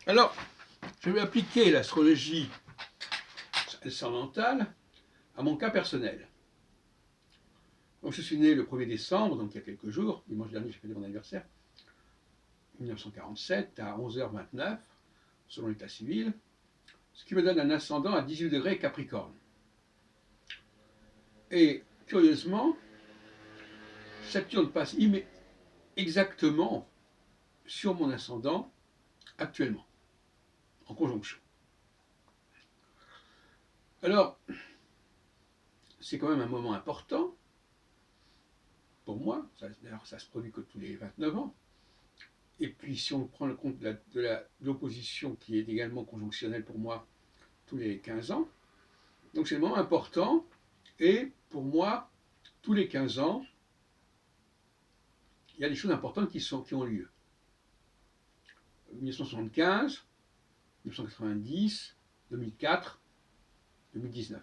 Alors, je vais appliquer l'astrologie ascendantale à mon cas personnel. Donc, je suis né le 1er décembre, donc il y a quelques jours, dimanche dernier, j'ai fêté mon anniversaire, 1947, à 11h29, selon l'état civil, ce qui me donne un ascendant à 18 degrés Capricorne. Et curieusement, Saturne passe exactement sur mon ascendant actuellement, en conjonction. Alors, c'est quand même un moment important pour moi, d'ailleurs ça se produit que tous les 29 ans. Et puis si on prend le compte de l'opposition qui est également conjonctionnelle pour moi tous les 15 ans, donc c'est le moment important, et pour moi, tous les 15 ans, il y a des choses importantes qui ont lieu. 1975, 1990, 2004, 2019.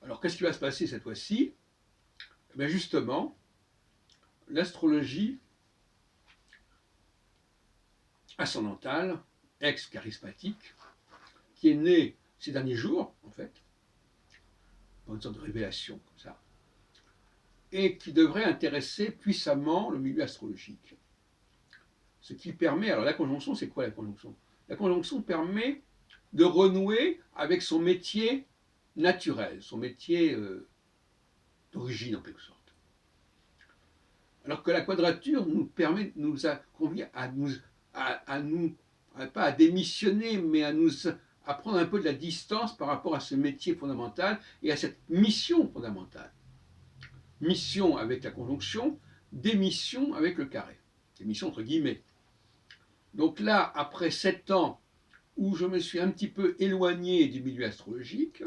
Alors qu'est-ce qui va se passer cette fois-ci? Ben justement, l'astrologie ascendantale, ex-charismatique, qui est née ces derniers jours, en fait, par une sorte de révélation comme ça, et qui devrait intéresser puissamment le milieu astrologique. Ce qui permet, alors la conjonction, c'est quoi la conjonction? La conjonction permet de renouer avec son métier naturel, son métier d'origine en quelque sorte. Alors que la quadrature nous permet, nous a convie pas à démissionner, mais à prendre un peu de la distance par rapport à ce métier fondamental et à cette mission fondamentale. Mission avec la conjonction, démission avec le carré. Démission entre guillemets. Donc là, après 7 ans où je me suis un petit peu éloigné du milieu astrologique,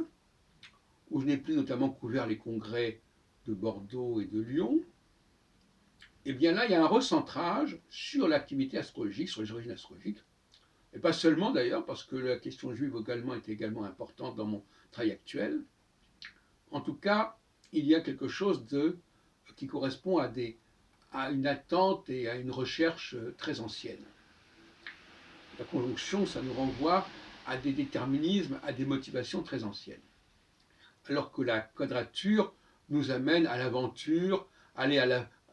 où je n'ai plus notamment couvert les congrès de Bordeaux et de Lyon, et bien là, il y a un recentrage sur l'activité astrologique, sur les origines astrologiques, et pas seulement d'ailleurs, parce que la question juive est également importante dans mon travail actuel. En tout cas, il y a quelque chose qui correspond à une attente et à une recherche très ancienne. La conjonction, ça nous renvoie à des déterminismes, à des motivations très anciennes. Alors que la quadrature nous amène à l'aventure,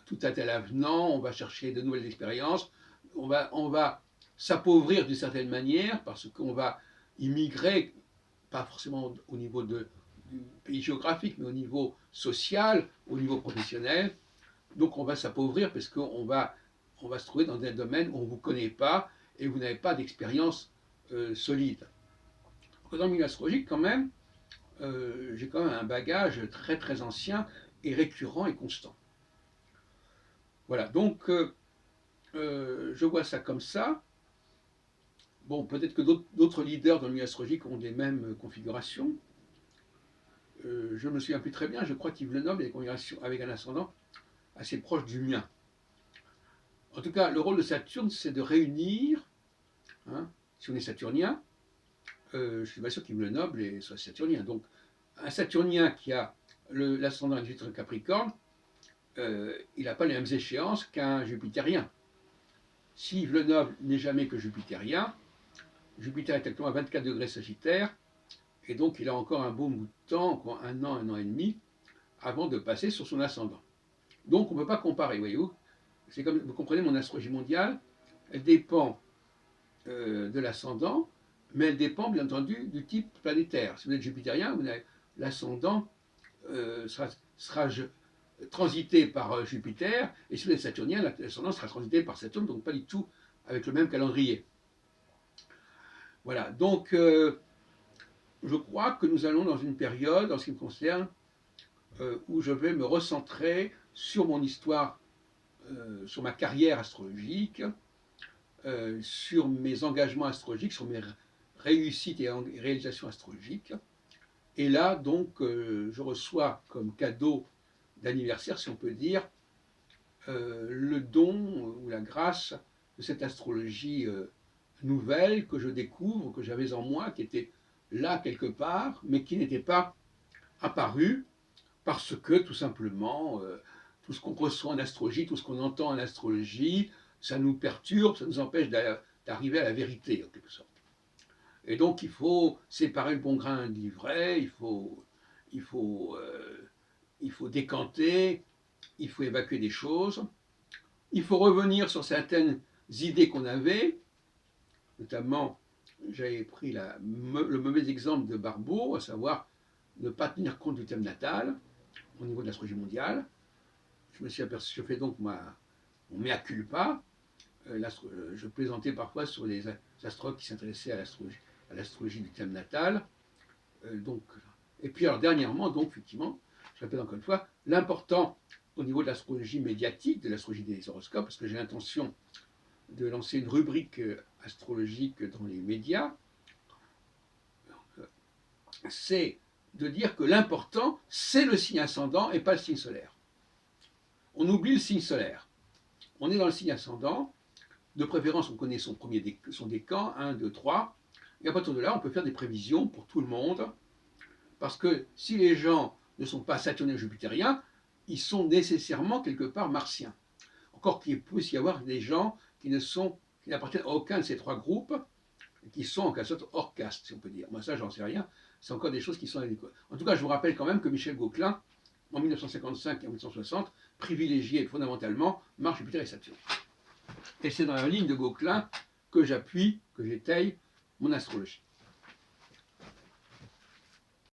tout à l'avenant, on va chercher de nouvelles expériences, on va s'appauvrir d'une certaine manière parce qu'on va immigrer, pas forcément au niveau du pays géographique, mais au niveau social, au niveau professionnel. Donc on va s'appauvrir parce qu'on va se trouver dans des domaines où on ne vous connaît pas et vous n'avez pas d'expérience solide. Dans le milieu astrologique, quand même, j'ai quand même un bagage très très ancien et récurrent et constant. Voilà, donc je vois ça comme ça. Bon, peut-être que d'autres leaders dans le milieu astrologique ont les mêmes configurations. Je me souviens plus très bien, je crois qu'Yves Lenoble a des configurations avec un ascendant assez proche du mien. En tout cas, le rôle de Saturne, c'est de réunir, hein, si on est saturnien, je suis pas sûr qu'Yves Lenoble soit saturnien. Donc, un saturnien qui a l'ascendant du Capricorne, il n'a pas les mêmes échéances qu'un jupitérien. Si Yves Lenoble n'est jamais que jupitérien, Jupiter est actuellement à 24 degrés Sagittaire, et donc il a encore un bon bout de temps, encore un an et demi, avant de passer sur son ascendant. Donc on ne peut pas comparer, voyez-vous. C'est comme, vous comprenez, mon astrologie mondiale, elle dépend de l'ascendant, mais elle dépend bien entendu du type planétaire. Si vous êtes jupitérien, l'ascendant sera transité par Jupiter, et si vous êtes saturnien, l'ascendant sera transité par Saturne, donc pas du tout avec le même calendrier. Voilà, donc je crois que nous allons dans une période, en ce qui me concerne, où je vais me recentrer sur mon histoire, sur ma carrière astrologique, sur mes engagements astrologiques, sur mes réussites et réalisations astrologiques. Et là, donc, je reçois comme cadeau d'anniversaire, si on peut dire, le don ou la grâce de cette astrologie nouvelle que je découvre, que j'avais en moi, qui était là quelque part, mais qui n'était pas apparue parce que tout simplement, tout ce qu'on reçoit en astrologie, tout ce qu'on entend en astrologie, ça nous perturbe, ça nous empêche d'arriver à la vérité, en quelque sorte. Et donc, il faut séparer le bon grain de l'ivraie, il faut, il faut décanter, il faut évacuer des choses, il faut revenir sur certaines idées qu'on avait, notamment, j'avais pris le mauvais exemple de Barbeau, à savoir ne pas tenir compte du thème natal au niveau de l'astrologie mondiale. Je me suis aperçu, je fais donc mon mea culpa. Je plaisantais parfois sur les astrologues qui s'intéressaient à l'astrologie du thème natal. Donc, et puis alors dernièrement, donc effectivement, je répète encore une fois, l'important au niveau de l'astrologie médiatique, de l'astrologie des horoscopes, parce que j'ai l'intention de lancer une rubrique astrologique dans les médias, c'est de dire que l'important, c'est le signe ascendant et pas le signe solaire. On oublie le signe solaire. On est dans le signe ascendant, de préférence on connaît son décan, 1, 2, 3, et à partir de là, on peut faire des prévisions pour tout le monde, parce que si les gens ne sont pas saturniens jupitériens, ils sont nécessairement quelque part martiens. Encore qu'il puisse y avoir des gens qui n'appartiennent à aucun de ces trois groupes, et qui sont en quelque sorte hors caste, si on peut dire. Moi, ça, j'en sais rien. C'est encore des choses qui sont adéquates. En tout cas, je vous rappelle quand même que Michel Gauquelin, en 1955 et en 1960, privilégiait fondamentalement Mars, Jupiter et Saturne. Et c'est dans la ligne de Gauquelin que j'appuie, que j'étaye mon astrologie.